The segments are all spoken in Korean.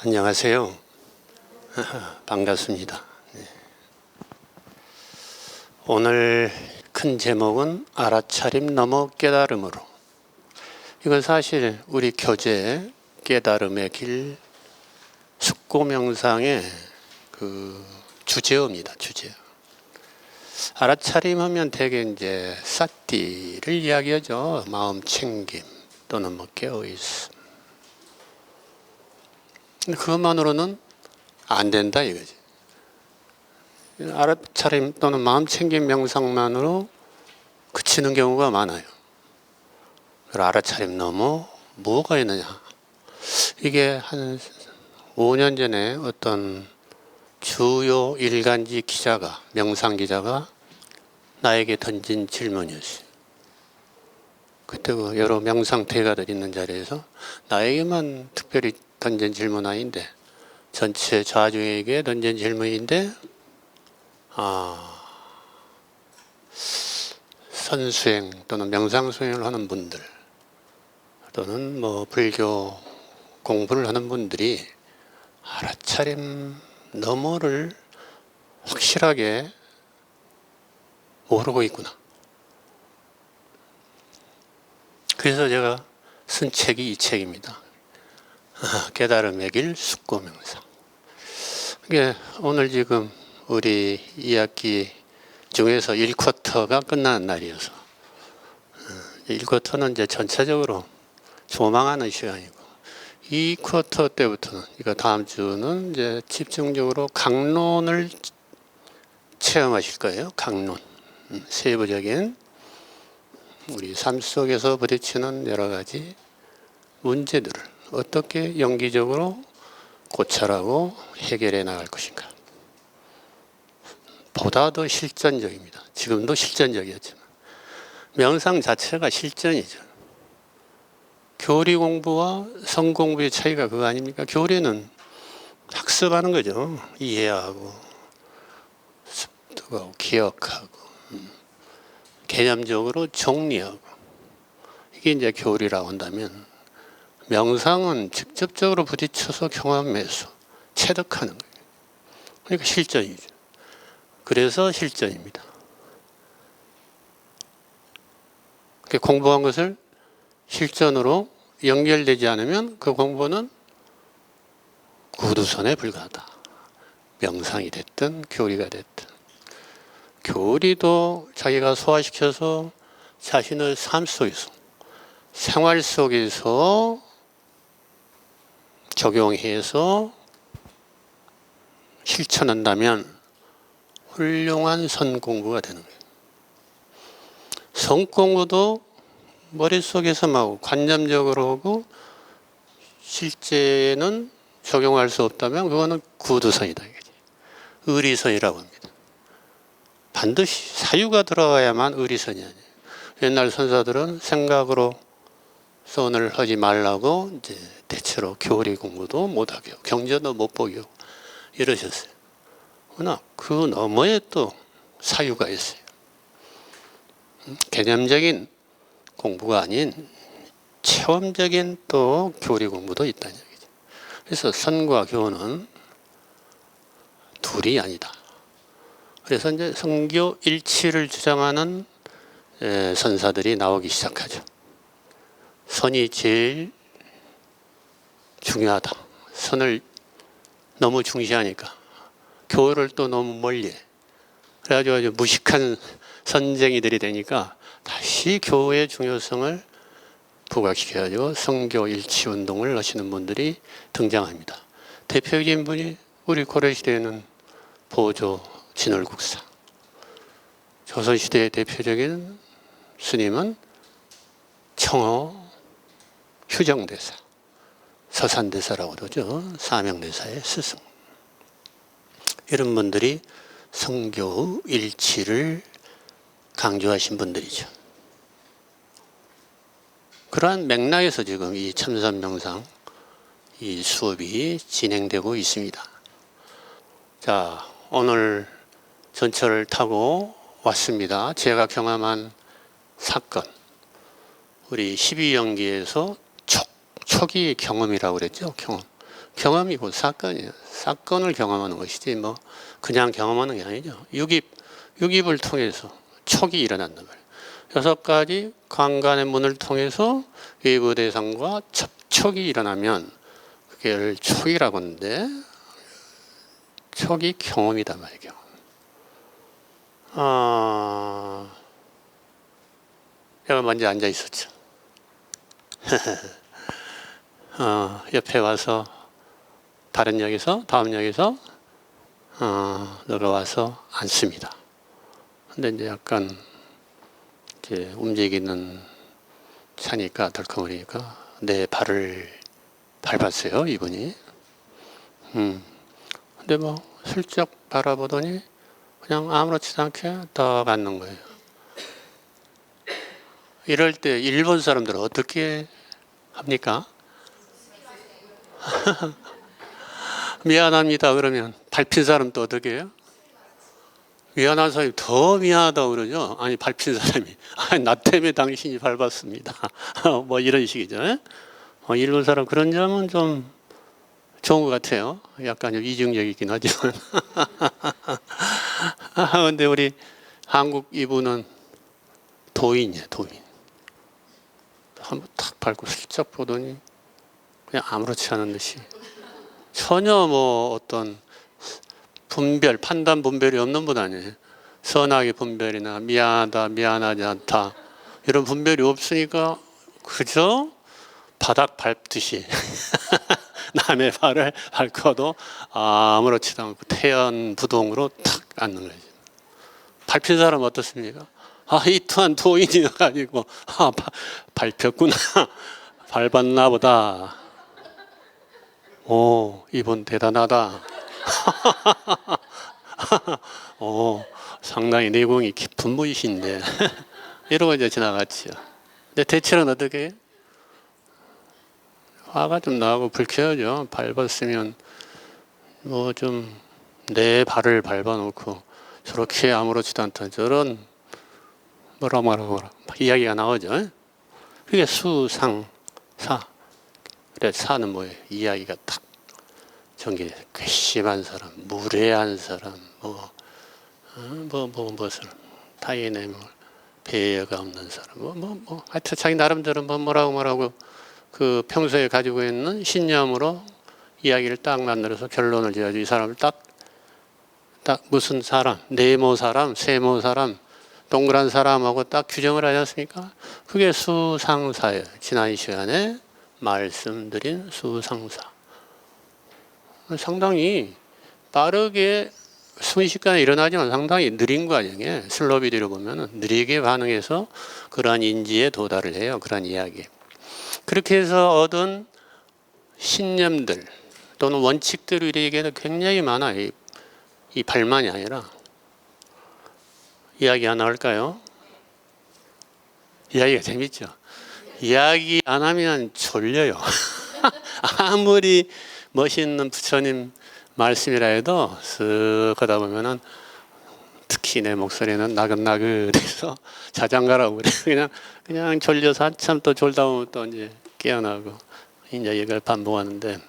안녕하세요. 반갑습니다. 오늘 큰 제목은 알아차림 넘어 깨달음으로. 이건 사실 우리 교재 깨달음의 길 숙고명상의 그 주제어입니다. 주제어. 알아차림하면 대개 이제 사띠를 이야기하죠. 마음 챙김 또는 뭐 깨어있음. 그것만으로는 안 된다 이거지. 알아차림 또는 마음 챙김 명상만으로 그치는 경우가 많아요. 알아차림 넘어 뭐가 있느냐. 이게 한 5년 전에 어떤 주요 일간지 기자가, 명상 기자가 나에게 던진 질문이었어요. 그때 그 여러 명상 대가들 있는 자리에서 나에게만 특별히 던진 질문 아닌데 전체 좌중에게 던진 질문인데 선수행 또는 명상수행을 하는 분들 또는 뭐 불교 공부를 하는 분들이 알아차림 너머를 확실하게 모르고 있구나. 그래서 제가 쓴 책이 이 책입니다. 깨달음의 길 숙고명상. 이게 오늘 지금 우리 2학기 중에서 1쿼터가 끝나는 날이어서 1쿼터는 이제 전체적으로 조망하는 시간이고 2쿼터 때부터는 그러니까 다음 주는 이제 집중적으로 강론을 체험하실 거예요. 강론. 세부적인 우리 삶 속에서 부딪히는 여러 가지 문제들을 어떻게 연기적으로 고찰하고 해결해 나갈 것인가. 보다 더 실전적입니다. 지금도 실전적이었지만 명상 자체가 실전이죠. 교리 공부와 성 공부의 차이가 그거 아닙니까? 교리는 학습하는 거죠. 이해하고 습득하고 기억하고 개념적으로 정리하고 이게 이제 교리라고 한다면 명상은 직접적으로 부딪혀서 경험해서 체득하는 거예요. 그러니까 실전이죠. 그래서 실전입니다. 공부한 것을 실전으로 연결되지 않으면 그 공부는 구두선에 불과하다. 명상이 됐든 교리가 됐든. 교리도 자기가 소화시켜서 자신의 삶 속에서 생활 속에서 적용해서 실천한다면 훌륭한 선공부가 되는 거예요. 성공부도 머릿속에서만 하고 관념적으로 하고 실제는 적용할 수 없다면 그거는 구두선이다. 의리선이라고 합니다. 반드시 사유가 들어가야만 의리선이 아니에요. 옛날 선사들은 생각으로 선을 하지 말라고 이제 대체로 교리 공부도 못하게 하고 경전도 못 보게 하고 이러셨어요. 그러나 그 너머에 또 사유가 있어요. 개념적인 공부가 아닌 체험적인 또 교리 공부도 있다는 얘기죠. 그래서 선과 교는 둘이 아니다. 그래서 이제 성교 일치를 주장하는 선사들이 나오기 시작하죠. 선이 제일 중요하다. 선을 너무 중시하니까 교를 또 너무 멀리해. 그래가지고 아주 무식한 선쟁이들이 되니까 다시 교의 중요성을 부각시켜가지고 성교 일치 운동을 하시는 분들이 등장합니다. 대표적인 분이 우리 고려시대에는 보조 진월국사. 조선시대의 대표적인 스님은 청어 휴정대사, 서산대사라고 그러죠. 사명대사의 스승. 이런 분들이 성교 일치를 강조하신 분들이죠. 그러한 맥락에서 지금 이 참선명상 이 수업이 진행되고 있습니다. 자, 오늘 전철을 타고 왔습니다. 제가 경험한 사건, 우리 12연기에서 초기 경험이라고 그랬죠. 경험이 곧 사건이에요. 사건을 경험하는 것이지 뭐 그냥 경험하는 게 아니죠. 육입을 통해서 촉이 일어난단 말이에요. 6가지 관관의 문을 통해서 외부 대상과 접촉이 일어나면 그게 촉이라고 하는데, 촉이 경험이단 말이에요. 제가 먼저 앉아 있었죠. 옆에 와서 다른 역에서 다음 역에서 들어와서 앉습니다. 근데 이제 약간 이제 움직이는 차니까 덜컹거리니까 내 발을 밟았어요, 이분이. 근데 뭐 슬쩍 바라보더니 그냥 아무렇지도 않게 더 앉는 거예요. 이럴 때 일본 사람들은 어떻게 합니까? 미안합니다 그러면 밟힌 사람 또 어떻게 해요? 미안한 사람이 더 미안하다고 그러죠. 아니 밟힌 사람이 아니 나 때문에 당신이 밟았습니다. 뭐 이런 식이죠. 일본 사람 그런 점은 좀 좋은 것 같아요. 약간 좀 이중적이긴 하지만. 근데 우리 한국 이분은 도인이에요, 도인. 한번 탁 밟고 슬쩍 보더니 그냥 아무렇지 않은 듯이 전혀 뭐 어떤 분별, 판단 분별이 없는 분 아니에요. 선악의 분별이나 미안하다, 미안하지 않다 이런 분별이 없으니까 그저 바닥 밟듯이 남의 발을 밟고도 아무렇지도 않고 태연부동으로 탁 앉는 거죠. 밟힌 사람은 어떻습니까? 이 또한 도인이어가지고 밟혔구나, 밟았나 보다. 오, 이분 대단하다. 상당히 내공이 깊은 분이신데 이러고 이제 지나갔죠. 근데 대체로는 어떻게 해요? 화가 좀 나고 불쾌하죠. 밟았으면 뭐 좀 내 발을 밟아놓고 저렇게 아무렇지도 않다 저런 뭐라 이야기가 나오죠. 그게 수상사. 그래 사는 뭐예요? 이야기가 탁 전개. 괘씸한 사람, 무례한 사람, 무엇을 타인의 배려가 없는 사람, 하여튼 자기 나름대로 뭐라고 그 평소에 가지고 있는 신념으로 이야기를 딱 만들어서 결론을 지어야지. 이 사람을 딱 무슨 사람, 네모 사람, 세모 사람, 동그란 사람하고 딱 규정을 하지 않습니까? 그게 수상사예요. 지난 시간에 말씀드린 수상사. 상당히 빠르게 순식간에 일어나지만 상당히 느린 과정에 슬로비디로 보면 느리게 반응해서 그러한 인지에 도달을 해요. 그러한 이야기. 그렇게 해서 얻은 신념들 또는 원칙들 우리에게는 굉장히 많아요. 이 발만이 아니라. 이야기 하나 할까요? 이야기가 재밌죠. 이야기 안 하면 졸려요. 아무리 멋있는 부처님 말씀이라 해도 쓱 하다 보면은 특히 내 목소리는 나긋나긋해서 자장가라고 그래. 그냥 졸려서 한참 또 졸다 보면 또 이제 깨어나고 이제 이걸 반복하는데,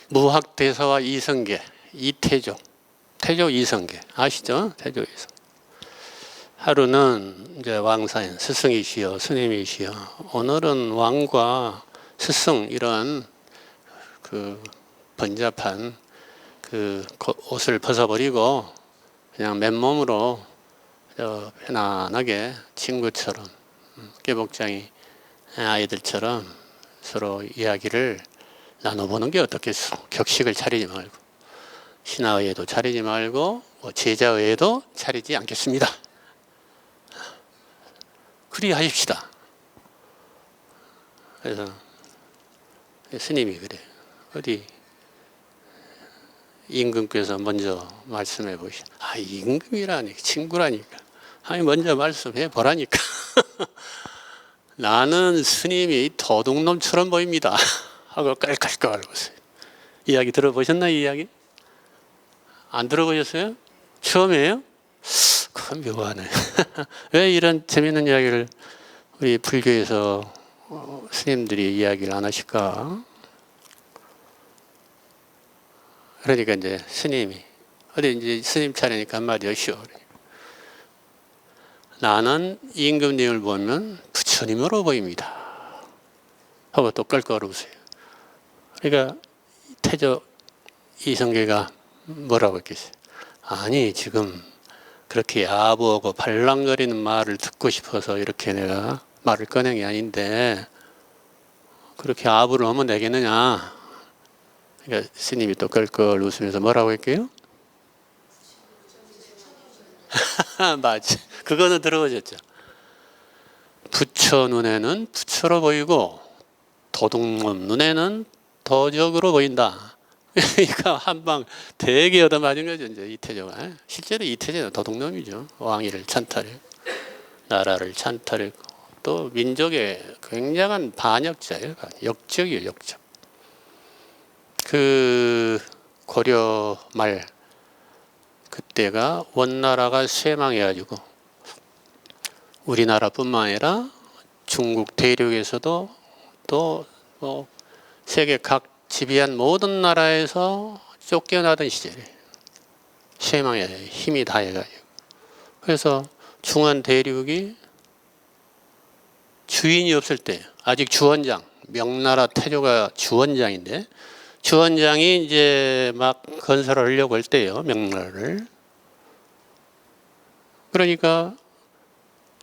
무학대사와 이성계, 이태조, 태조 이성계 아시죠? 태조 이성. 하루는 이제 왕사인 스승이시여 스님이시여, 오늘은 왕과 스승 이런 그 번잡한 그 옷을 벗어버리고 그냥 맨몸으로 편안하게 친구처럼 깨복장이 아이들처럼 서로 이야기를 나눠보는 게 어떻겠어. 격식을 차리지 말고, 신하의에도 차리지 말고 제자의에도 차리지 않겠습니다. 그리하십시다. 그래서 스님이 그래. 어디 임금께서 먼저 말씀해 보시. 임금이라니 친구라니까. 먼저 말씀해 보라니까. 나는 스님이 도둑놈처럼 보입니다. 하고 깔깔깔 웃어요. 이야기 들어보셨나요? 이 이야기? 안 들어보셨어요? 처음이에요? 그건 묘하네. 왜 이런 재밌는 이야기를 우리 불교에서 스님들이 이야기를 안 하실까? 그러니까 이제 스님이 어디 이제 스님 차례니까 한마디 하시오. 나는 임금님을 보면 부처님으로 보입니다. 하고 또 껄껄 웃어요. 그러니까 태조 이성계가 뭐라고 했겠어요? 아니 지금 그렇게 야부하고 발랑거리는 말을 듣고 싶어서 이렇게 내가 말을 꺼낸 게 아닌데 그렇게 아부를 하면 되겠느냐. 그러니까 스님이 또 껄껄 웃으면서 뭐라고 했게요? 맞지. 그거는 들어보셨죠. 부처 눈에는 부처로 보이고 도둑놈 눈에는 도적으로 보인다. 그러니까 한방 되게 얻어맞은 거죠. 이제 이태조가. 실제로 이태조는 도둑놈이죠. 왕위를 찬탈했고 나라를 찬탈했고 또 민족의 굉장한 반역자예요. 역적이에요. 역적. 그 고려 말 그때가 원나라가 쇠망해가지고 우리나라뿐만 아니라 중국 대륙에서도 또 뭐 세계 각 지배한 모든 나라에서 쫓겨나던 시절에 쇠망에 힘이 다해가지고 그래서 중한 대륙이 주인이 없을 때 아직 주원장 명나라 태조가 주원장인데 주원장이 이제 막 건설을 하려고 할 때요 명나라를 그러니까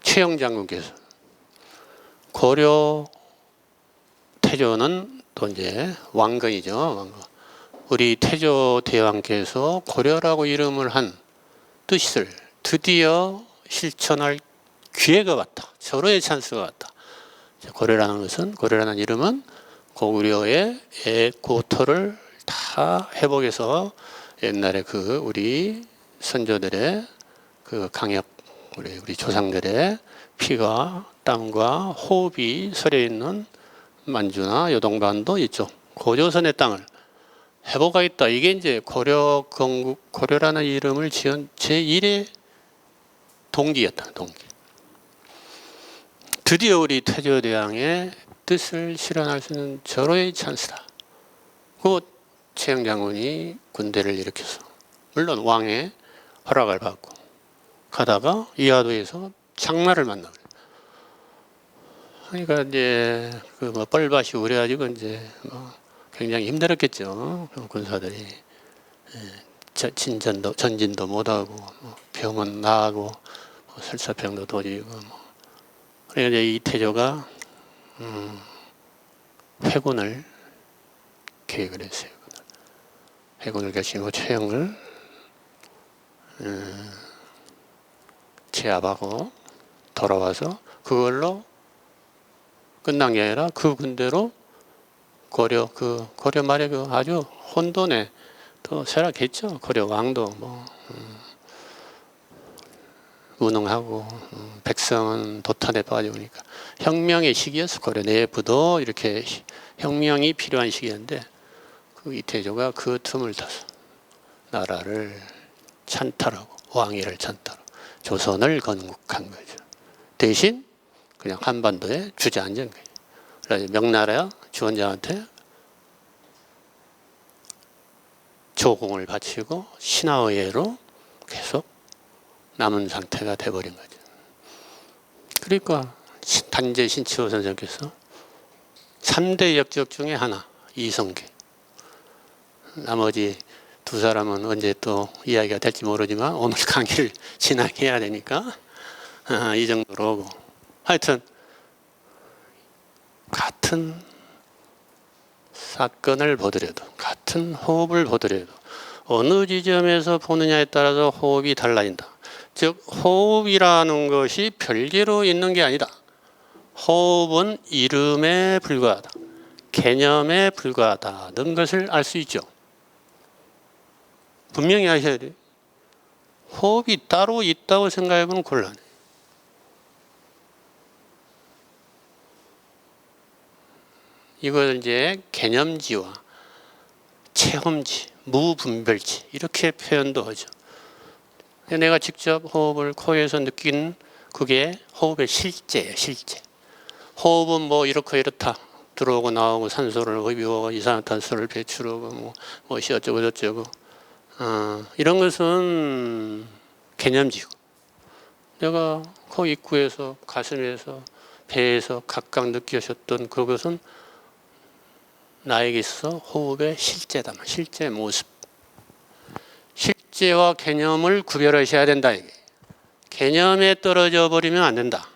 최영 장군께서 고려 태조는 또 이제 왕건이죠. 왕건. 우리 태조 대왕께서 고려라고 이름을 한 뜻을 드디어 실천할 기회가 왔다. 절호의 찬스가 왔다. 고려라는 것은 고려라는 이름은 고구려의 고토를 다 회복해서 옛날에 그 우리 선조들의 그 강역 우리 조상들의 피가 땀과 호흡이 서려 있는 만주나 요동반도 이쪽 고조선의 땅을 회복하겠다. 이게 이제 고려 건국 고려라는 이름을 지은 제1의 동기였다. 동기. 드디어 우리 태조대왕의 뜻을 실현할 수 있는 절호의 찬스다. 그 최영 장군이 군대를 일으켜서 물론 왕의 허락을 받고 가다가 이하도에서 장마를 만나요. 그러니까 이제 그 뭐 뻘밭이 우려가지고 이제 뭐 굉장히 힘들었겠죠. 군사들이 전진도 못하고 뭐 병은 나고 뭐 설사병도 도지고 뭐 그러니까 이제 이태조가 회군을 계획을 했어요. 회군을 결심하고 최영을 제압하고 돌아와서 그걸로 끝난 게 아니라 그 군대로 고려 말에 그 아주 혼돈에 또 쇠락했죠. 고려 왕도 뭐 무능하고 백성은 도탄에 빠지니까 혁명의 시기였어. 고려 내부도 이렇게 혁명이 필요한 시기였는데 그 이태조가 그 틈을 타서 나라를 찬탈하고 왕위를 찬탈하고 조선을 건국한 거죠. 대신 그냥 한반도에 주저앉은 거예요. 그래서 명나라 주원장한테 조공을 바치고 신하의회로 계속 남은 상태가 돼버린 거죠. 그러니까 단재 신치호 선생께서 3대 역적 중에 하나 이성계. 나머지 두 사람은 언제 또 이야기가 될지 모르지만 오늘 강의를 진행해야 되니까 이 정도로 오고 하여튼 같은 사건을 보더라도 같은 호흡을 보더라도 어느 지점에서 보느냐에 따라서 호흡이 달라진다. 즉 호흡이라는 것이 별개로 있는 게 아니다. 호흡은 이름에 불과하다. 개념에 불과하다는 것을 알 수 있죠. 분명히 아셔야 돼요. 호흡이 따로 있다고 생각해보면 곤란해요. 이걸 이제 개념지와 체험지, 무분별지 이렇게 표현도 하죠. 내가 직접 호흡을 코에서 느낀 그게 호흡의 실제예요. 실제. 호흡은 뭐 이렇고 이렇다. 들어오고 나오고 산소를 흡입하고 이산화탄소를 배출하고 뭐 어쩌고 저쩌고 이런 것은 개념지고, 내가 코 입구에서 가슴에서 배에서 각각 느끼셨던 그것은 나에게 있어 호흡의 실제다, 실제 모습. 실제와 개념을 구별하셔야 된다. 이게 개념에 떨어져 버리면 안 된다.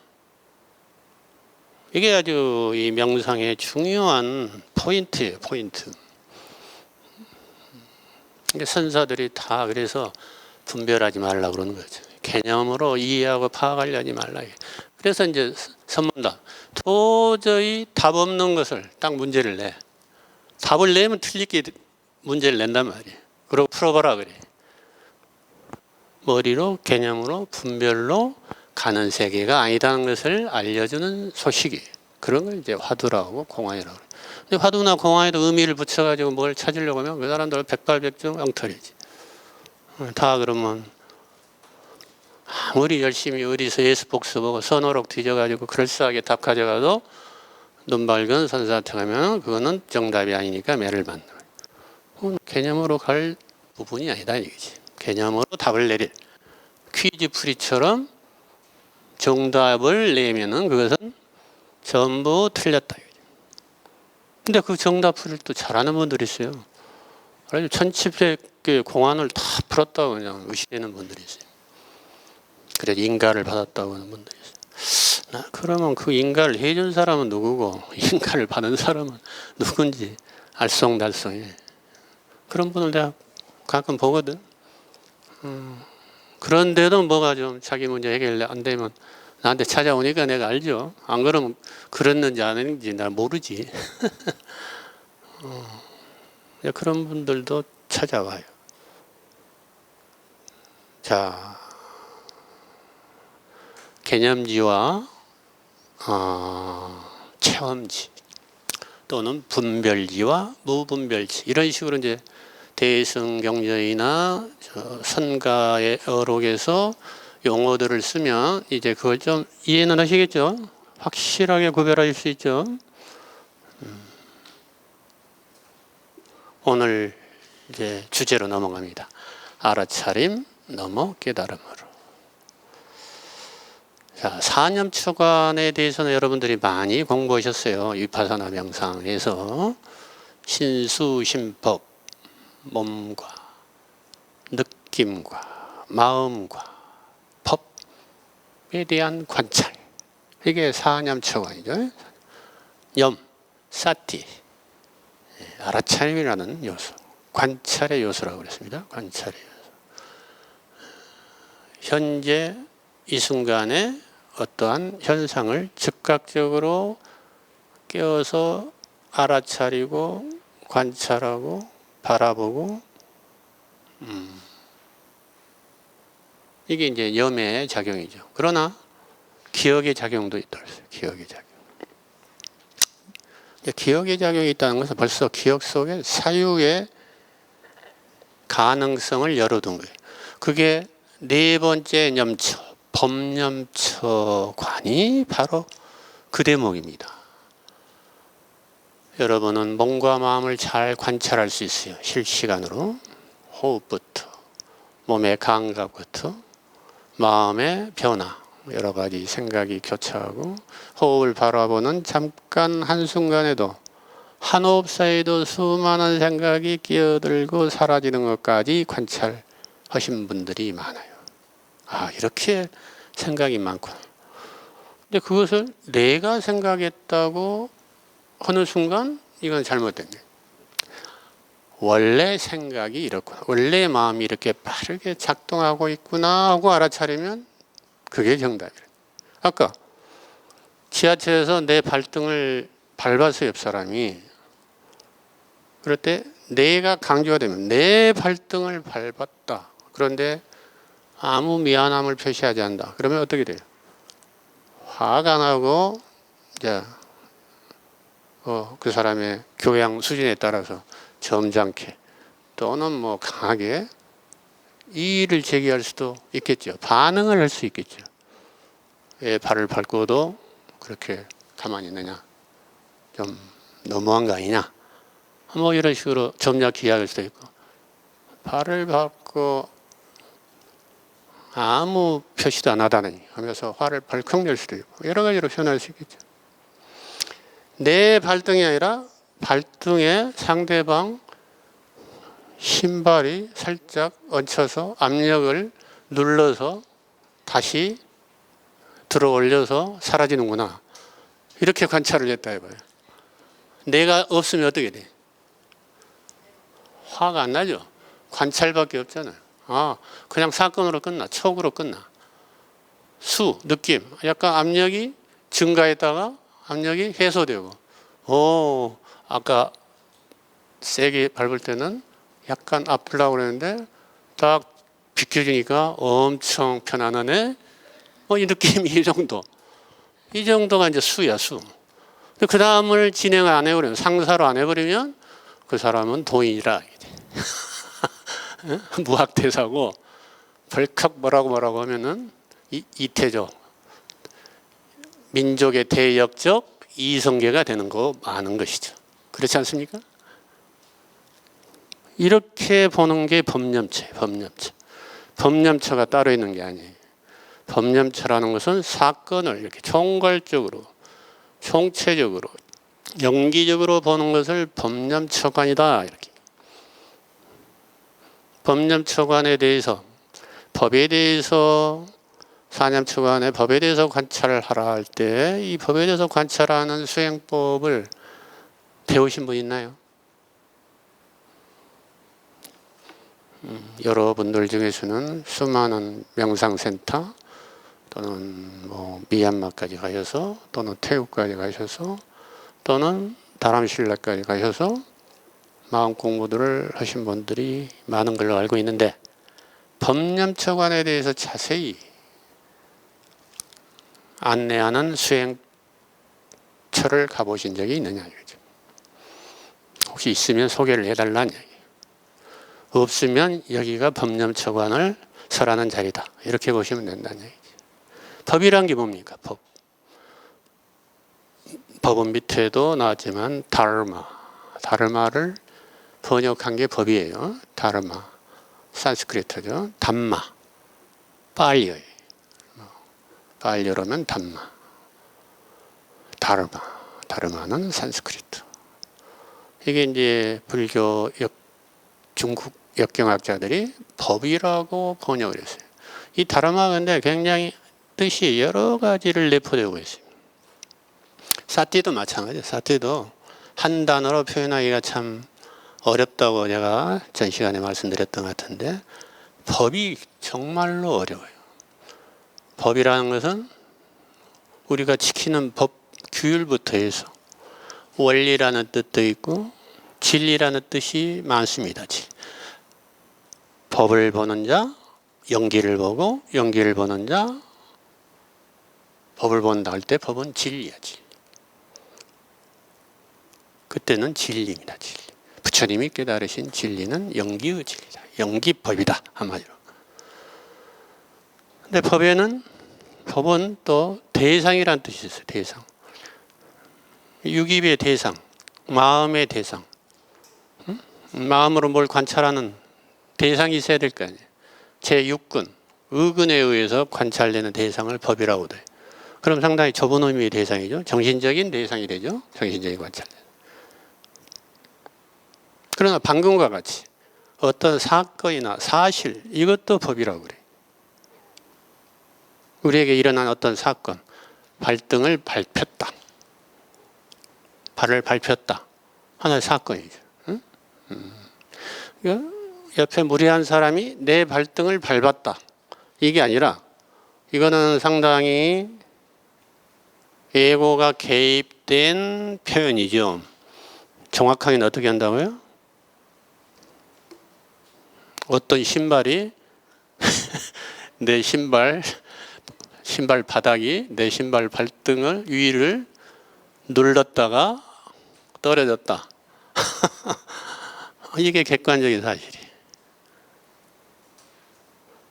이게 아주 이 명상의 중요한 포인트예요, 포인트. 선사들이 다 그래서 분별하지 말라 그러는 거죠. 개념으로 이해하고 파악하려지 말라. 그래서 이제 선문답, 도저히 답 없는 것을 딱 문제를 내. 답을 내면 틀리게 문제를 낸단 말이에요. 그리고 풀어보라 그래. 머리로, 개념으로, 분별로 가는 세계가 아니다는 것을 알려주는 소식이에요. 그런 걸 이제 화두라고 공안이라고 그래요. 근데 화두나 공안에도 의미를 붙여가지고 뭘 찾으려고 하면 그 사람들은 백발백중 엉터리지. 다 그러면 아무리 열심히 어디서 예수복수보고 선어록 뒤져가지고 그럴싸하게 답 가져가도 눈 밝은 선사한테 가면 그거는 정답이 아니니까 매를 받는 거예요. 개념으로 갈 부분이 아니다 이거지. 개념으로 답을 내릴 퀴즈 풀이처럼 정답을 내면은 그것은 전부 틀렸다. 근데 그 정답을 또 잘하는 분들이 있어요. 1700개 공안을 다 풀었다고 그냥 의심하는 분들이 있어요. 그래서 인가를 받았다고 하는 분들이 있어요. 그러면 그 인가를 해준 사람은 누구고 인가를 받은 사람은 누군지 알쏭달쏭해. 그런 분을 내가 가끔 보거든. 그런데도 뭐가 좀 자기 문제 해결 안 되면 나한테 찾아오니까 내가 알죠. 안 그러면 그랬는지 안 했는지 나 모르지. 그런 분들도 찾아와요. 자, 개념지와 체험지 또는 분별지와 무분별지 이런 식으로 이제 대승경전이나 선가의 어록에서 용어들을 쓰면 이제 그걸 좀 이해는 하시겠죠? 확실하게 구별하실 수 있죠? 오늘 이제 주제로 넘어갑니다. 알아차림 넘어 깨달음으로. 자, 사념초관에 대해서는 여러분들이 많이 공부하셨어요. 위파사나 명상에서 신수심법, 몸과 느낌과 마음과 법에 대한 관찰. 이게 사념초관이죠. 염, 사티, 알아차림이라는 요소, 관찰의 요소라고 그랬습니다. 관찰의 요소. 현재 이 순간에 어떠한 현상을 즉각적으로 깨어서 알아차리고 관찰하고 바라보고 이게 이제 염의 작용이죠. 그러나 기억의 작용도 있다고 했어요. 기억의 작용. 기억의 작용이 있다는 것은 벌써 기억 속에 사유의 가능성을 열어둔 거예요. 그게 네 번째 염처, 법염처관이 바로 그 대목입니다. 여러분은 몸과 마음을 잘 관찰할 수 있어요. 실시간으로. 호흡부터, 몸의 감각부터, 마음의 변화, 여러 가지 생각이 교차하고 호흡을 바라보는 잠깐 한순간에도 한 호흡 사이에도 수많은 생각이 끼어들고 사라지는 것까지 관찰하신 분들이 많아요. 이렇게 생각이 많구나. 근데 그것을 내가 생각했다고 하는 순간 이건 잘못된 거예요. 원래 생각이 이렇구나. 원래 마음이 이렇게 빠르게 작동하고 있구나 하고 알아차리면 그게 정답이에요. 아까 지하철에서 내 발등을 밟았어요, 옆 사람이. 그럴 때 내가 강조가 되면 내 발등을 밟았다. 그런데 아무 미안함을 표시하지 않는다. 그러면 어떻게 돼요? 화가 나고 이제 그 사람의 교양 수준에 따라서 점잖게 또는 뭐 강하게 이의를 제기할 수도 있겠죠. 반응을 할 수 있겠죠. 왜 발을 밟고도 그렇게 가만히 있느냐. 좀 너무한 거 아니냐. 뭐 이런 식으로 점략 이야기할 수도 있고, 발을 밟고 아무 표시도 안 하다니 하면서 화를 벌컥 낼 수도 있고, 여러 가지로 표현할 수 있겠죠. 내 발등이 아니라 발등에 상대방 신발이 살짝 얹혀서 압력을 눌러서 다시 들어 올려서 사라지는구나. 이렇게 관찰을 했다 해봐요. 내가 없으면 어떻게 돼? 화가 안 나죠? 관찰밖에 없잖아요. 그냥 사건으로 끝나. 촉으로 끝나. 느낌. 약간 압력이 증가했다가 압력이 해소되고. 아까 세게 밟을 때는 약간 아프려고 그랬는데 딱 비켜주니까 엄청 편안하네. 이 느낌이 이 정도. 이 정도가 이제 수야, 수. 그 다음을 진행 안 해버리면, 상사로 안 해버리면 그 사람은 도인이라. 무학대사고, 벌컥 뭐라고 하면은 이태조. 민족의 대역적 이성계가 되는 거 많은 것이죠. 그렇지 않습니까? 이렇게 보는 게 법념체. 법념체가 따로 있는 게 아니에요. 법념체라는 것은 사건을 이렇게 총괄적으로, 총체적으로, 연기적으로 보는 것을 법념처관이다. 이렇게. 법념처관에 대해서, 법에 대해서, 사념처관의 법에 대해서 관찰을 하라 할 때 이 법에 대해서 관찰하는 수행법을 배우신 분 있나요? 여러분들 중에서는 수많은 명상센터 또는 뭐 미얀마까지 가셔서 또는 태국까지 가셔서 또는 다람신라까지 가셔서 마음 공부들을 하신 분들이 많은 걸로 알고 있는데, 법념처관에 대해서 자세히 안내하는 수행처를 가보신 적이 있느냐 이거죠. 혹시 있으면 소개를 해달라는 얘기예요. 없으면 여기가 법념처관을 설하는 자리다. 이렇게 보시면 된다는 얘기죠. 법이란 게 뭡니까? 법은 밑에도 나왔지만 다르마를 번역한 게 법이에요. 다르마. 산스크리트죠. 담마. 빨리어예요. 빨리어라면 담마. 다르마는 산스크리트. 이게 이제 불교 중국 역경학자들이 법이라고 번역을 했어요. 이 다르마가 근데 굉장히 뜻이 여러 가지를 내포되고 있어요. 사티도 마찬가지예요. 사티도 한 단어로 표현하기가 참 어렵다고 제가 전 시간에 말씀드렸던 것 같은데, 법이 정말로 어려워요. 법이라는 것은 우리가 지키는 법 규율부터 해서 원리라는 뜻도 있고 진리라는 뜻이 많습니다. 법을 보는 자, 연기를 보고, 연기를 보는 자, 법을 본다 할 때 법은 진리야, 진리. 그때는 진리입니다, 진리. 부처님이 깨달으신 진리는 연기의 진리다. 연기법이다, 한마디로. 근데 법은 또 대상이라는 뜻이 있어요, 대상. 유기의 대상, 마음의 대상. 마음으로 뭘 관찰하는 대상이 있어야 될 거 아니에요. 제6근, 의근에 의해서 관찰되는 대상을 법이라고 돼요. 그럼 상당히 좁은 의미의 대상이죠. 정신적인 대상이 되죠. 정신적인 관찰. 그러나 방금과 같이 어떤 사건이나 사실, 이것도 법이라고 그래요. 우리에게 일어난 어떤 사건, 발등을 밟혔다. 발을 밟혔다. 하나의 사건이죠. 옆에 무례한 사람이 내 발등을 밟았다. 이게 아니라 이거는 상당히 에고가 개입된 표현이죠. 정확하게는 어떻게 한다고요? 어떤 신발이 내 신발 바닥이 내 신발 발등을 위를 눌렀다가 떨어졌다. 이게 객관적인 사실이에요.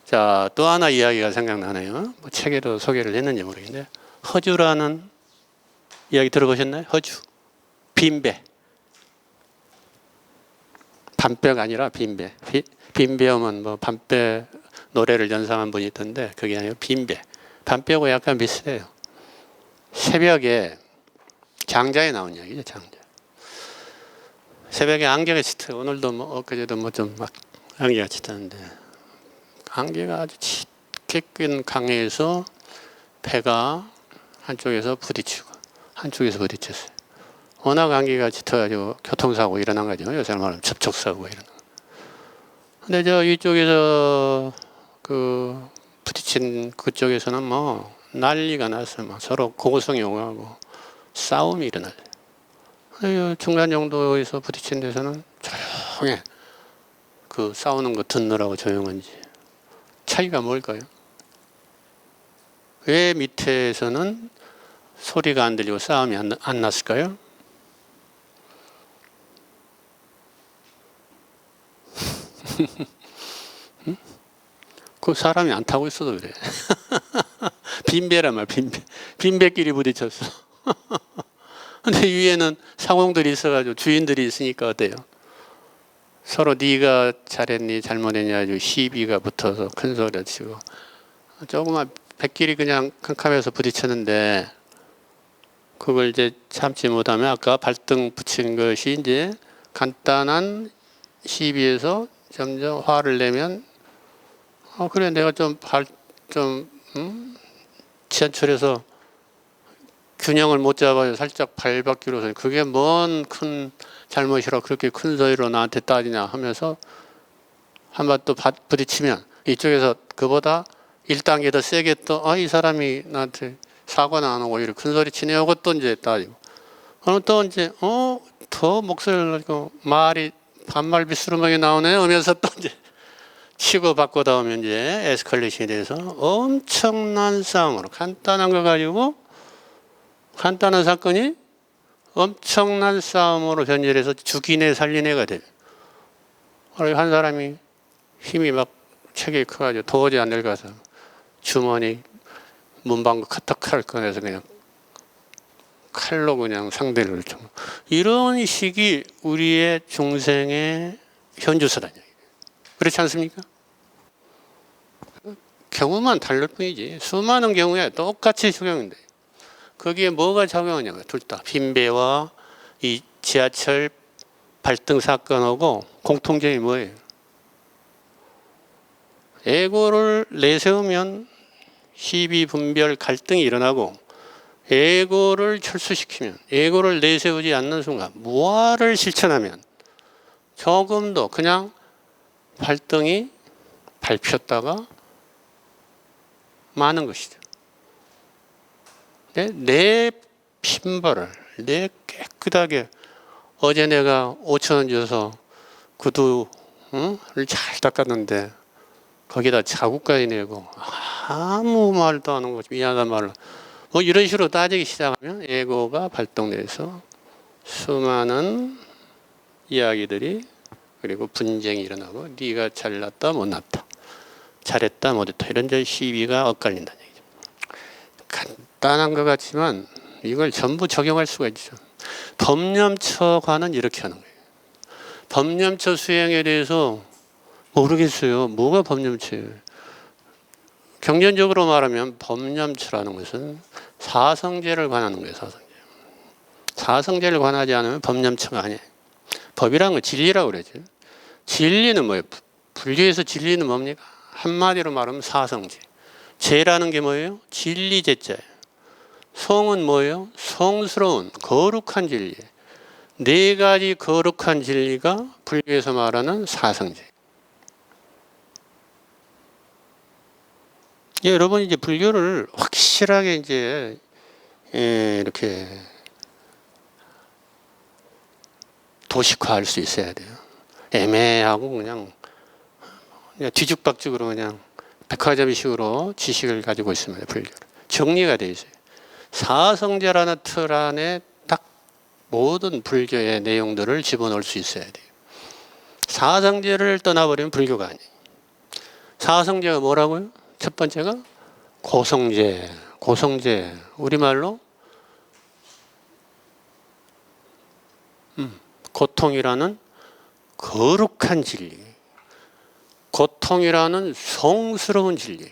자, 또 하나 이야기가 생각나네요. 뭐 책에도 소개를 했는지 모르겠는데, 허주라는 이야기 들어보셨나요? 허주. 빈배. 밤배가 아니라 빈배. 빈배하면 뭐 밤배 노래를 연상한 분이 있던데 그게 아니고 빈배. 밤배하고 약간 비슷해요. 새벽에 장자에 나온 얘기죠. 장자. 새벽에 안개가 짙어요. 오늘도 뭐 엊그제도 뭐 좀 막 안개가 짙었는데 안개가 아주 짙게 낀 강에서 배가 한쪽에서 부딪히고 한쪽에서 부딪혔어요. 워낙 안개가 짙어가지고 교통사고 일어난 거죠. 요새 말하면 접촉사고 이런 거. 근데 저 이쪽에서 그 부딪힌 그쪽에서는 뭐 난리가 났어요. 막 서로 고성이 오가고 싸움이 일어나요. 중간 정도에서 부딪힌 데서는 조용해. 그 싸우는 거 듣느라고 조용한지. 차이가 뭘까요? 왜 밑에서는 소리가 안 들리고 싸움이 안 났을까요? 응? 그 사람이 안 타고 있어도 그래. 빈배란 말, 빈배. 빈배끼리 부딪혔어. 근데 위에는 상공들이 있어가지고 주인들이 있으니까 어때요? 서로 네가 잘했니 잘못했니 아주 시비가 붙어서 큰 소리 치고 조그만 배끼리 그냥 캄캄해서 부딪혔는데 그걸 이제 참지 못하면 아까 발등 붙인 것이 이제 간단한 시비에서 점점 화를 내면 그래 내가 좀 지하철에서 균형을 못 잡아서 살짝 밟았기로서 그게 뭔 큰 잘못이라 그렇게 큰 소리로 나한테 따지냐 하면서 한번 또 부딪히면 이쪽에서 그보다 1단계 더 세게 또 이 사람이 나한테 사과는 안 하고 이렇게 큰 소리 치네 하고 또 이제 따지고 또 이제 더 목소리를 내고 말이 반말 빗스름하게 나오네 하면서 또 이제 치고 받고 나오면 이제 에스컬레이션이 돼서 엄청난 싸움으로 간단한 거 가지고 간단한 사건이 엄청난 싸움으로 변질해서 죽이네 살리네가 돼요. 한 사람이 힘이 막 체격이 커가지고 도저히 안 늙어서 주머니 문방구 카터칼 꺼내서 그냥 칼로 그냥 상대를 좀 이런 식이 우리의 중생의 현주소란 얘기예요. 그렇지 않습니까? 경우만 다를 뿐이지 수많은 경우에 똑같이 적용돼. 거기에 뭐가 작용하냐면 둘 다 빈배와 이 지하철 발등 사건하고 공통점이 뭐예요? 에고를 내세우면 시비 분별 갈등이 일어나고 에고를 철수시키면 에고를 내세우지 않는 순간 무아를 실천하면 조금도 그냥 발등이 밟혔다가 마는 것이죠. 내 신발을 내 깨끗하게 어제 내가 5,000원 줘서 구두를 잘 닦았는데 거기다 자국까지 내고 아무 말도 안 하고 미안하단 말로 뭐 이런 식으로 따지기 시작하면 에고가 발동돼서 수많은 이야기들이 그리고 분쟁이 일어나고 네가 잘났다 못났다 잘했다 못했다 이런 시비가 엇갈린다는 얘기죠. 간단한 것 같지만 이걸 전부 적용할 수가 있죠. 법념처관은 이렇게 하는 거예요. 법념처 수행에 대해서 모르겠어요. 뭐가 법념처예요? 경전적으로 말하면 법념처라는 것은 사성제를 관하는 거예요. 사성제. 사성제를 관하지 않으면 법념처가 아니에요. 법이라는 건 진리라고 그러죠. 진리는 뭐예요? 불교에서 진리는 뭡니까? 한마디로 말하면 사성제. 제라는 게 뭐예요? 진리제자예요. 성은 뭐예요? 성스러운 거룩한 진리. 네 가지 거룩한 진리가 불교에서 말하는 사성제. 여러분 이제 불교를 확실하게 이제 이렇게 도식화할 수 있어야 돼요. 애매하고 그냥 뒤죽박죽으로 그냥 백화점식으로 지식을 가지고 있습니다. 불교를 정리가 돼 있어요. 사성제라는 틀 안에 딱 모든 불교의 내용들을 집어넣을 수 있어야 돼요. 사성제를 떠나버리면 불교가 아니에요. 사성제가 뭐라고요? 첫 번째가 고성제. 고성제 우리말로 고통이라는 거룩한 진리, 고통이라는 성스러운 진리.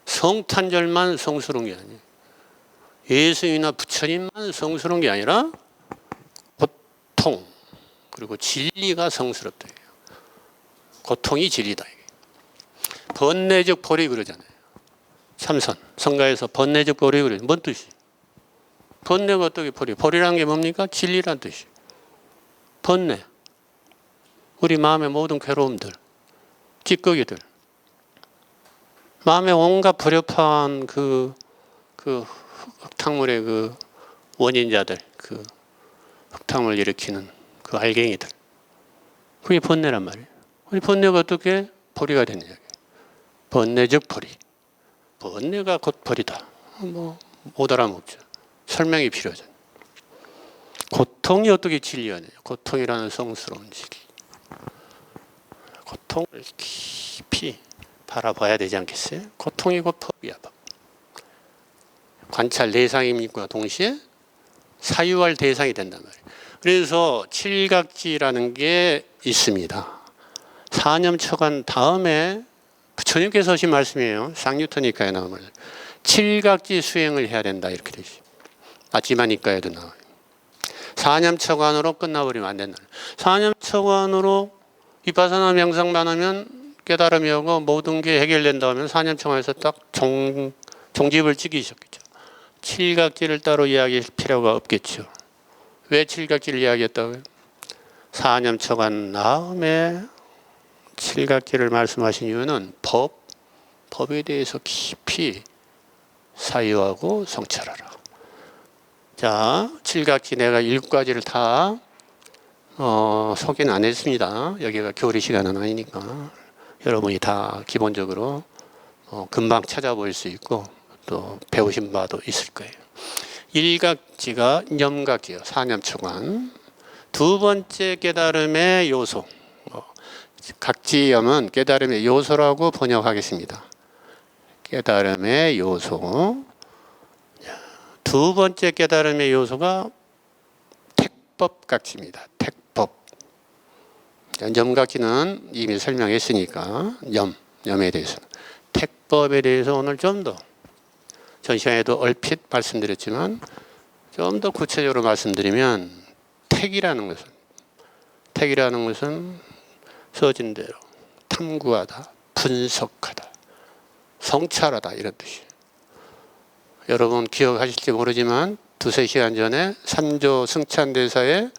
성탄절만 성스러운 게 아니에요. 예수님이나 부처님만 성스러운 게 아니라 고통 그리고 진리가 성스럽다. 고통이 진리다. 번뇌적 보리 그러잖아요. 참선 성가에서 번뇌적 보리 그래요. 뭔 뜻이? 번뇌가 어떻게 보리? 보리라는 게 뭡니까? 진리란 뜻이. 번뇌. 우리 마음의 모든 괴로움들, 찌꺼기들, 마음의 온갖 불협화한 그 흙탕물의 그 원인자들, 그 흙탕물 일으키는 그 알갱이들, 그게 번뇌란 말이에요. 우리 번뇌가 어떻게 보리가 됐냐? 번뇌적 보리. 번뇌가 곧 보리다. 뭐 못 알아먹죠. 설명이 필요하죠. 고통이 어떻게 진리하냐? 고통이라는 성스러운 진리. 고통을 깊이 바라봐야 되지 않겠어요? 고통이 곧 법이야. 법. 관찰 대상임과 동시에 사유할 대상이 된단 말이에요. 그래서 칠각지라는 게 있습니다. 사념처관 다음에 부처님께서 하신 말씀이에요. 쌍유터니까에 나오면 칠각지 수행을 해야 된다 이렇게 되죠. 마지막니까에도 나와요. 사념처관으로 끝나버리면 안 된다. 사념처관으로 비파사나 명상만 하면 깨달음이 오고 모든 게 해결된다 하면 사념처관에서 딱 종집을 찍으셨겠죠. 칠각지를 따로 이야기할 필요가 없겠죠. 왜 칠각지를 이야기했다고요? 사념처관 다음에 칠각지를 말씀하신 이유는 법에 대해서 깊이 사유하고 성찰하라. 자, 칠각지 내가 7가지를 다 소개는 안 했습니다. 여기가 교리 시간은 아니니까 여러분이 다 기본적으로 금방 찾아볼 수 있고 또 배우신 바도 있을 거예요. 1각지가 염각지요. 사념초관. 두 번째 깨달음의 요소. 각지염은 깨달음의 요소라고 번역하겠습니다. 깨달음의 요소. 두 번째 깨달음의 요소가 택법각지입니다. 택법. 염각지는 이미 설명했으니까 염에 대해서는. 택법에 대해서 오늘 좀 더 전 시간에도 얼핏 말씀드렸지만 좀 더 구체적으로 말씀드리면 택이라는 것은 써진 대로 탐구하다, 분석하다, 성찰하다 이런 뜻이에요. 여러분 기억하실지 모르지만 두세 시간 전에 삼조 승찬대사의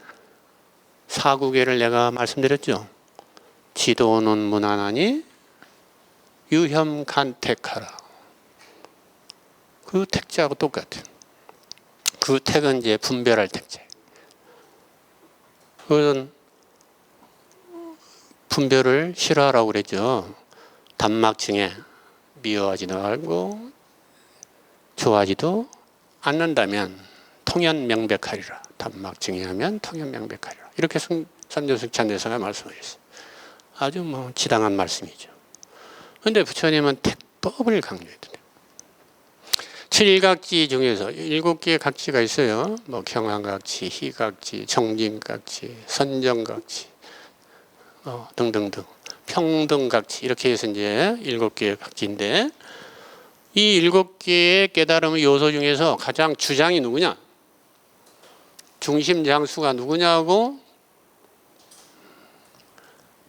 사구계를 내가 말씀드렸죠. 지도는 무난하니 유혐간택하라. 그 택자하고 똑같아요. 그 택은 이제 분별할 택자. 그것은 분별을 싫어하라고 그랬죠. 단막증에 미워하지도 말고 좋아하지도 않는다면 통연명백하리라. 단막증에 하면 통연명백하리라. 이렇게 삼조승찬대사가 말씀하셨어요. 아주 지당한 말씀이죠. 그런데 부처님은 택법을 강조했대요. 칠각지 중에서 7개의 각지가 있어요. 경안각지, 희각지, 정진각지, 선정각지 등등등. 평등각지 이렇게 해서 이제 7개의 각지인데 이 7개의 깨달음의 요소 중에서 가장 주장이 누구냐? 중심 장수가 누구냐고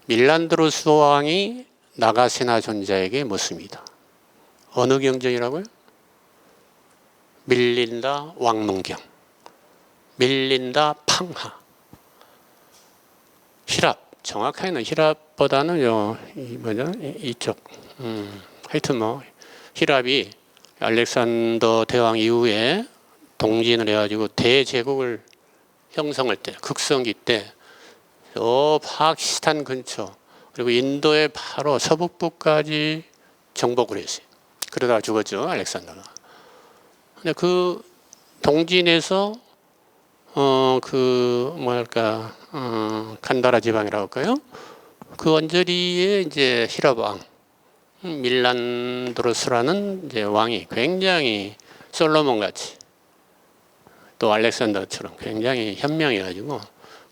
밀란드로스 왕이 나가세나 존자에게 묻습니다. 어느 경전이라고요? 밀린다 왕문경, 밀린다 팡하. 히랍, 정확하게는 히랍보다는 이쪽. 하여튼 히랍이 알렉산더 대왕 이후에 동진을 해가지고 대제국을 형성할 때, 극성기 때, 파키스탄 근처 그리고 인도의 바로 서북부까지 정복을 했어요. 그러다가 죽었죠, 알렉산더가. 근데 그 동진에서 간다라 지방이라고 할까요? 그 언저리에 이제 히랍 왕 밀란드로스라는 이제 왕이 굉장히 솔로몬 같이 또 알렉산더처럼 굉장히 현명해가지고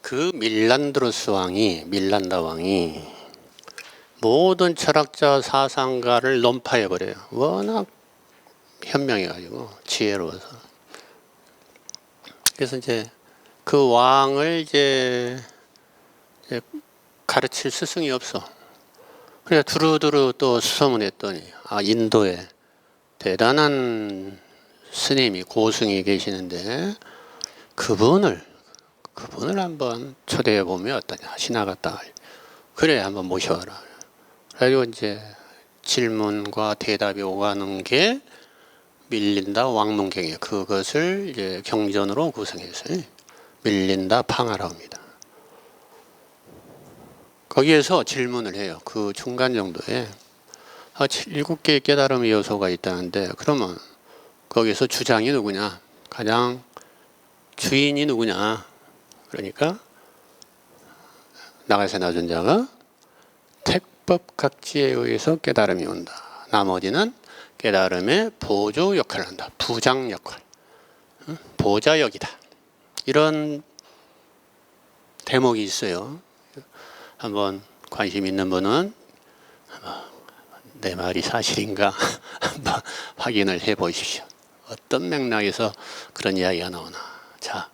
그 밀란다 왕이 모든 철학자 사상가를 논파해버려요. 워낙 현명해가지고 지혜로워서. 그래서 이제 그 왕을 이제 가르칠 스승이 없어. 그래서 두루두루 또 수소문했더니 인도에 대단한 스님이 고승이 계시는데 그분을 한번 초대해 보면 어떠냐. 지나갔다. 그래 한번 모셔와라. 그래가지고 이제 질문과 대답이 오가는 게 밀린다 왕문경이에요. 그것을 이제 경전으로 구성해서 밀린다 팡하라고 합니다. 거기에서 질문을 해요. 그 중간 정도에 7개의 깨달음의 요소가 있다는데 그러면 거기서 주장이 누구냐? 가장 주인이 누구냐? 그러니까 나가세 나존자가 택법각지에 의해서 깨달음이 온다. 나머지는 깨달음의 보조 역할을 한다. 부장 역할, 보좌역이다. 이런 대목이 있어요. 한번 관심 있는 분은 내 말이 사실인가 한번 확인을 해 보십시오. 어떤 맥락에서 그런 이야기가 나오나. 자,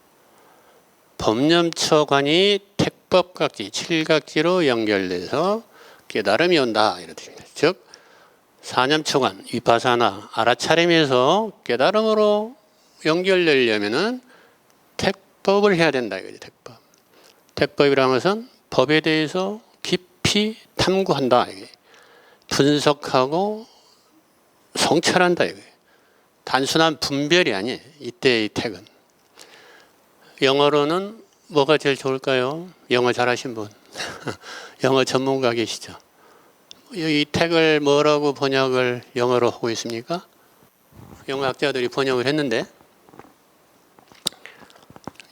법념처관이 택법각지, 칠각지로 연결돼서 깨달음이 온다. 이런 뜻입니다. 즉 사념처관, 위파사나, 알아차림에서 깨달음으로 연결되려면은 택법을 해야 된다. 이거죠. 택법. 택법이라는 것은 법에 대해서 깊이 탐구한다. 이게. 분석하고 성찰한다. 이게. 단순한 분별이 아니에요. 이때의 택은. 영어로는 뭐가 제일 좋을까요? 영어 잘하신 분. 영어 전문가 계시죠? 이 택을 뭐라고 번역을 영어로 하고 있습니까? 영어학자들이 번역을 했는데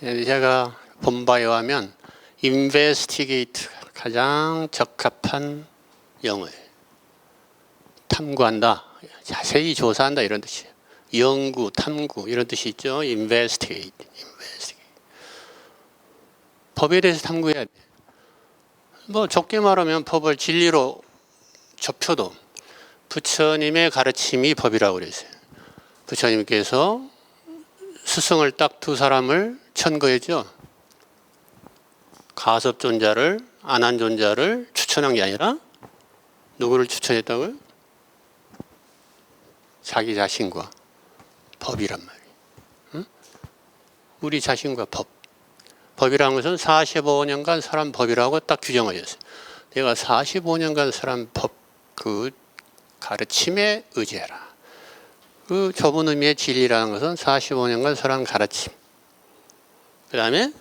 제가 본 바에 의하면 investigate 가장 적합한 영어예요. 탐구한다, 자세히 조사한다 이런 뜻이에요. 연구, 탐구 이런 뜻이 있죠. investigate. 법에 대해서 탐구해야 돼. 뭐 좁게 말하면 법을 진리로 좁혀도 부처님의 가르침이 법이라고 그랬어요. 부처님께서 스승을 딱 두 사람을 천거했죠. 가섭존자를, 안한존자를 추천한 게 아니라 누구를 추천했다고요? 자기 자신과 법이란 말이에요. 응? 우리 자신과 법. 법이라는 것은 45년간 살한 법이라고 딱 규정하셨어요. 내가 45년간 살한 법, 그 가르침에 의지해라. 그 좁은 의미의 진리라는 것은 45년간 살한 가르침. 그 다음에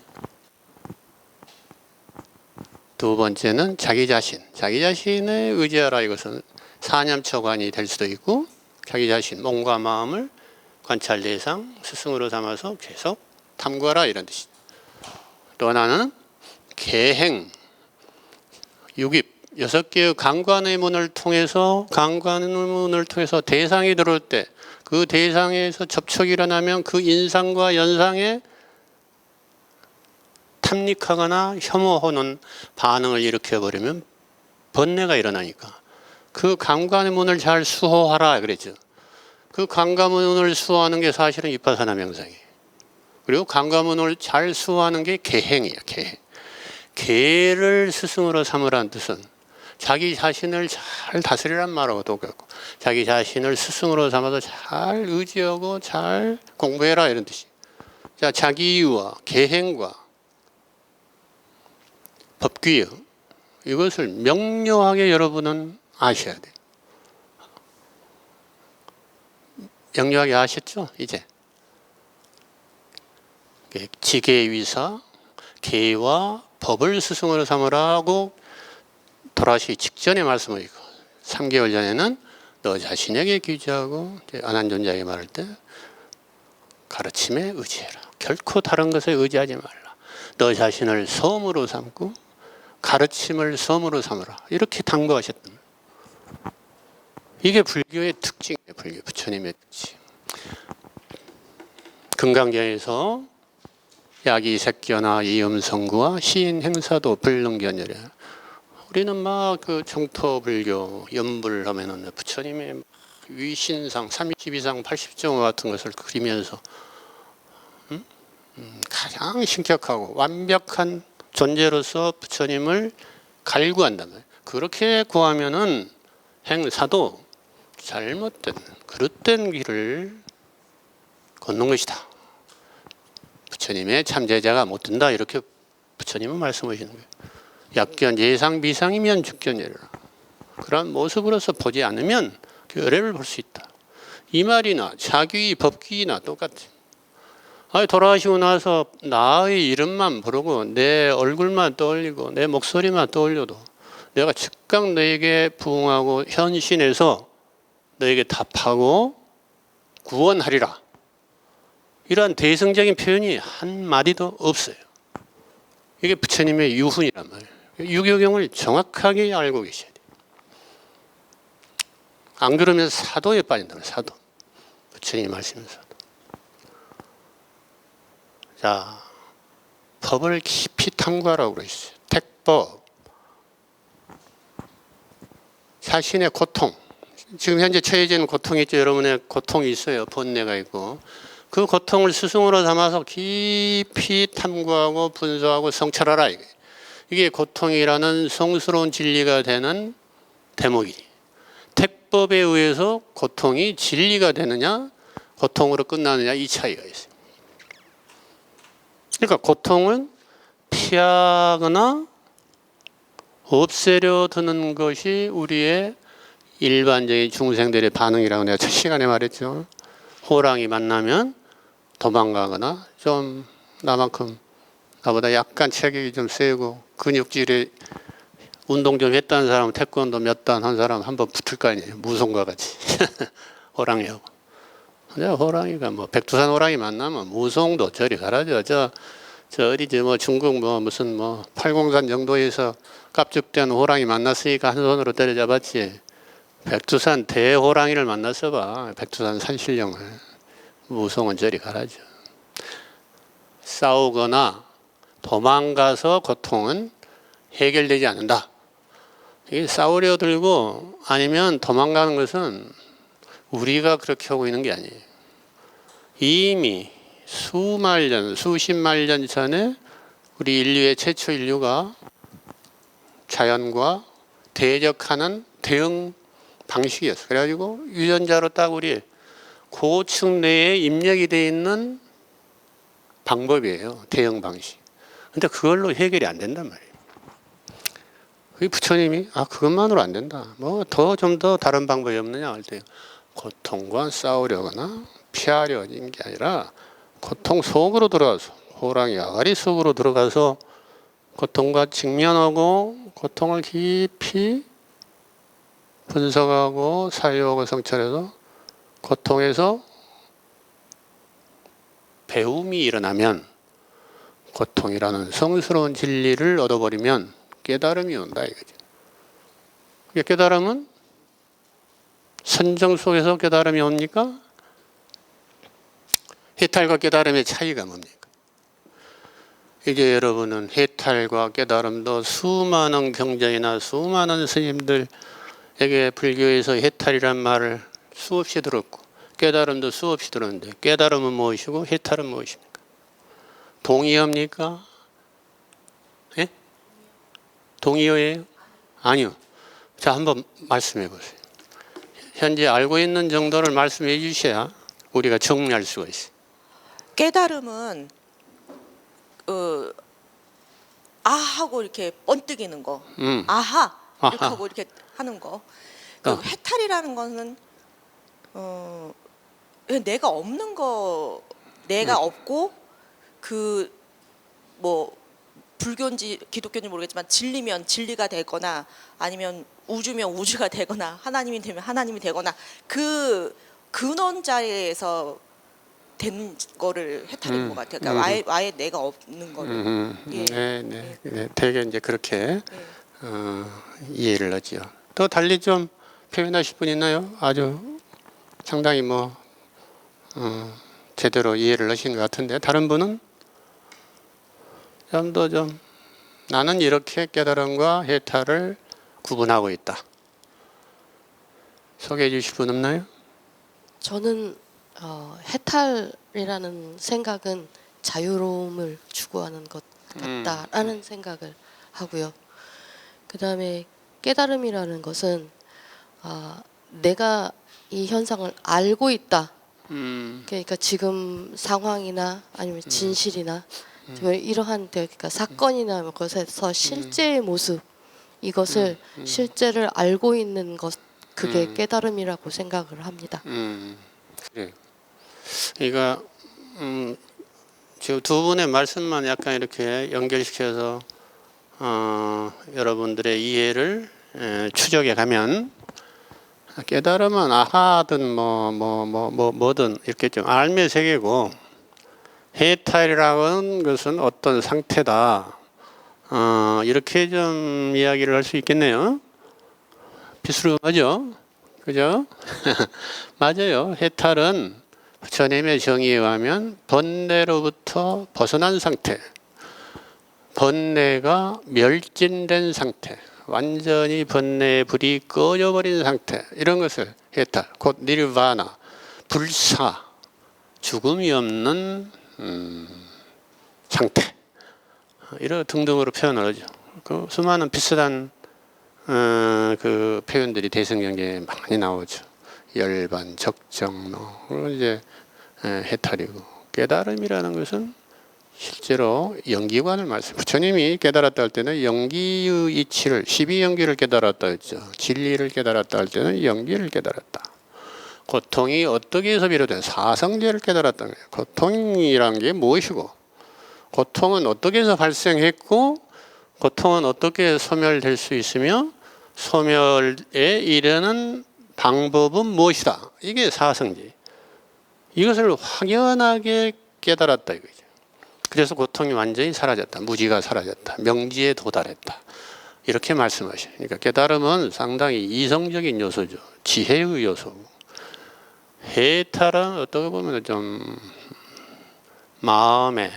두 번째는 자기 자신. 자기 자신에 의지하라. 이것은 사념처관이 될 수도 있고 자기 자신, 몸과 마음을 관찰 대상, 스승으로 삼아서 계속 탐구하라 이런 뜻이죠. 또 하나는 계행, 육입, 6개의 강관의 문을 통해서 대상이 들어올 때 그 대상에서 접촉이 일어나면 그 인상과 연상에 탐닉하거나 혐오하는 반응을 일으켜버리면 번뇌가 일어나니까 그 감관의 문을 잘 수호하라 그랬죠. 그 감관문을 수호하는 게 사실은 위파사나 명상이에요. 그리고 감관문을 잘 수호하는 게 계행이에요. 계행. 계를 스승으로 삼으라는 뜻은 자기 자신을 잘 다스리란 말하고 똑같고 자기 자신을 스승으로 삼아서 잘 의지하고 잘 공부해라 이런 뜻이에요. 자, 자기와 계행과 법규요. 이것을 명료하게 여러분은 아셔야 돼요. 명료하게 아셨죠? 이제. 지계위사, 계와 법을 스승으로 삼으라고 돌아가시기 직전에 말씀을 했고 3개월 전에는 너 자신에게 귀지하고 안한존자에게 말할 때 가르침에 의지해라. 결코 다른 것에 의지하지 말라. 너 자신을 섬으로 삼고 가르침을 섬으로 삼으라. 이렇게 당부하셨던 거예요. 이게 불교의 특징이에요. 불교 부처님의 특징. 금강경에서 야기색견화 이음성구와 시인행사도 불능견이래. 우리는 막 그 정토불교 연불하면은 부처님의 위신상 32상 80종 같은 것을 그리면서 가장 신격하고 완벽한 존재로서 부처님을 갈구한단 말이에요. 그렇게 구하면은 행사도 잘못된 그릇된 길을 걷는 것이다. 부처님의 참제자가 못 된다. 이렇게 부처님은 말씀하시는 거예요. 약견 예상 비상이면 죽견이라. 그런 모습으로서 보지 않으면 결례를 볼 수 있다. 이 말이나 자귀 법귀나 똑같아. 아니, 돌아가시고 나서 나의 이름만 부르고 내 얼굴만 떠올리고 내 목소리만 떠올려도 내가 즉각 너에게 부응하고 현신해서 너에게 답하고 구원하리라. 이러한 대승적인 표현이 한 마디도 없어요. 이게 부처님의 유훈이란 말이에요. 유교경을 정확하게 알고 계셔야 돼요. 안 그러면 사도에 빠진다는 사도. 부처님이 말씀하신 사도. 자, 법을 깊이 탐구하라고 그러셨어요. 택법. 자신의 고통. 지금 현재 처해지는 고통이 있죠. 여러분의 고통이 있어요. 번뇌가 있고. 그 고통을 스승으로 삼아서 깊이 탐구하고 분석하고 성찰하라. 이게 고통이라는 성스러운 진리가 되는 대목이지. 택법에 의해서 고통이 진리가 되느냐 고통으로 끝나느냐 이 차이가 있어요. 그러니까 고통은 피하거나 없애려 드는 것이 우리의 일반적인 중생들의 반응이라고 내가 첫 시간에 말했죠. 호랑이 만나면 도망가거나 좀 나만큼 나보다 약간 체격이 좀 세고 근육질에 운동 좀 했다는 사람은 태권도 몇 단 한 사람 한번 붙을 거 아니에요. 무송과 같이. 호랑이하고. 근데 호랑이가 뭐 백두산 호랑이 만나면 무송도 저리 가라죠. 저 어디지 뭐 중국 뭐 무슨 뭐 팔공산 정도에서 깝죽된 호랑이 만났으니까 한 손으로 때려잡았지. 백두산 대호랑이를 만났어 봐. 백두산 산신령을. 무송은 저리 가라죠. 싸우거나 도망가서 고통은 해결되지 않는다. 이게 싸우려 들고 아니면 도망가는 것은 우리가 그렇게 하고 있는 게 아니에요. 이미 수만 년, 수십만 년 전에 우리 인류의 최초 인류가 자연과 대적하는 대응 방식이었어요. 그래가지고 유전자로 딱 우리 고층 내에 입력이 되어 있는 방법이에요. 대응 방식. 근데 그걸로 해결이 안 된단 말이에요. 그 부처님이 그것만으로 안 된다. 뭐 더 좀 더 다른 방법이 없느냐 할 때 고통과 싸우려거나 피하려는 게 아니라 고통 속으로 들어가서 호랑이 아가리 속으로 들어가서 고통과 직면하고 고통을 깊이 분석하고 사유하고 성찰해서 고통에서 배움이 일어나면 고통이라는 성스러운 진리를 얻어버리면 깨달음이 온다 이거죠. 깨달음은 선정 속에서 깨달음이 옵니까? 해탈과 깨달음의 차이가 뭡니까? 이제 여러분은 해탈과 깨달음도 수많은 경전이나 수많은 스님들에게 불교에서 해탈이란 말을 수없이 들었고 깨달음도 수없이 들었는데 깨달음은 무엇이고 해탈은 무엇입니까? 동의합니까? 예? 동의어예요? 아니요. 자, 한번 말씀해 보세요. 현재 알고 있는 정도를 말씀해 주셔야 우리가 정리할 수가 있어요. 깨달음은 하고 이렇게 번뜩이는 거, 아하 이렇게 하고 이렇게 하는 거. 해탈이라는 거는 내가 없는 거, 내가 없고 그 뭐 불교인지 기독교인지 모르겠지만 진리면 진리가 되거나 아니면 우주면 우주가 되거나 하나님이 되면 하나님이 되거나 그 근원자에서 된 거를 해탈인 것 같아요. 그러니까 아예 내가 없는 거를. 예. 네. 되게 이제 그렇게 이해를 하지요. 더 달리 좀 표현하실 분 있나요? 아주 상당히 제대로 이해를 하신 것 같은데 다른 분은 좀 더 좀 나는 이렇게 깨달음과 해탈을 구분하고 있다. 소개해 주실 분 없나요? 저는 해탈이라는 생각은 자유로움을 추구하는 것 같다라는 생각을 하고요. 그 다음에 깨달음이라는 것은 내가 이 현상을 알고 있다. 그러니까 지금 상황이나 아니면 진실이나 이러한 그러니까 사건이나 것에서 실제의 모습 이것을 실제를 알고 있는 것 그게 깨달음이라고 생각을 합니다. 그래. 그러니까 지금 두 분의 말씀만 약간 이렇게 연결시켜서 여러분들의 이해를 추적해 가면 깨달음은 아하든 뭐든 이렇게 좀 알매 세계고 해탈이라는 것은 어떤 상태다. 이렇게 좀 이야기를 할 수 있겠네요. 비스름하죠? 그죠? 맞아요. 해탈은 부처님의 정의에 의하면 번뇌로부터 벗어난 상태, 번뇌가 멸진된 상태, 완전히 번뇌의 불이 꺼져버린 상태, 이런 것을 해탈, 곧 니르바나, 불사, 죽음이 없는 상태, 이런 등등으로 표현을 하죠. 그 수많은 비슷한 그 표현들이 대승경계에 많이 나오죠. 열반, 적정, 그리고 이제 해탈이고 깨달음이라는 것은 실제로 영기관을 말씀. 부처님이 깨달았다 할 때는 영기의 이치를 12영기를 깨달았다 했죠. 진리를 깨달았다 할 때는 영기를 깨달았다. 고통이 어떻게 해서 비롯된 사성제를 깨달았다는 거예요. 고통이란 게 무엇이고 고통은 어떻게 해서 발생했고 고통은 어떻게 소멸될 수 있으며 소멸에 이르는 방법은 무엇이다. 이게 사성제. 이것을 확연하게 깨달았다 이거죠. 그래서 고통이 완전히 사라졌다. 무지가 사라졌다. 명지에 도달했다. 이렇게 말씀하셔요. 그러니까 깨달음은 상당히 이성적인 요소죠. 지혜의 요소고. 해탈은 어떻게 보면 좀 마음의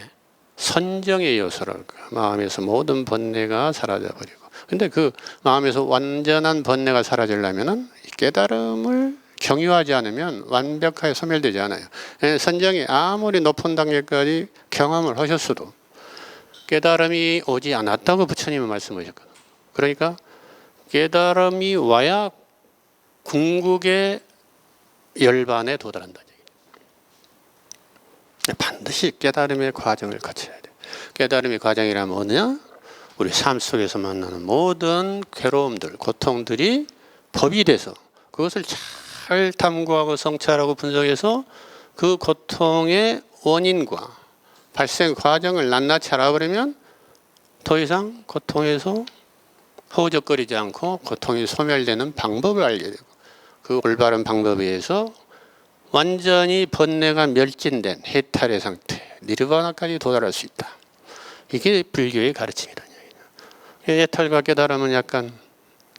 선정의 요소랄까. 마음에서 모든 번뇌가 사라져버리고. 근데 그 마음에서 완전한 번뇌가 사라지려면은 깨달음을 경유하지 않으면 완벽하게 소멸되지 않아요. 선정이 아무리 높은 단계까지 경험을 하셨어도 깨달음이 오지 않았다고 부처님은 말씀하셨거든요. 그러니까 깨달음이 와야 궁극의 열반에 도달한다는 얘기죠. 반드시 깨달음의 과정을 거쳐야 돼요. 깨달음의 과정이라면 뭐냐? 우리 삶 속에서 만나는 모든 괴로움들, 고통들이 법이 돼서 그것을 잘 탐구하고 성찰하고 분석해서 그 고통의 원인과 발생 과정을 낱낱이 알아버리면 더 이상 고통에서 허우적거리지 않고 고통이 소멸되는 방법을 알게 되고 그 올바른 방법에 의해서 완전히 번뇌가 멸진된 해탈의 상태, 니르바나까지 도달할 수 있다. 이게 불교의 가르침이라는 얘기죠. 해탈과 깨달음은 약간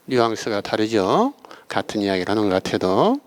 뉘앙스가 다르죠. 같은 이야기를 하는 것 같아도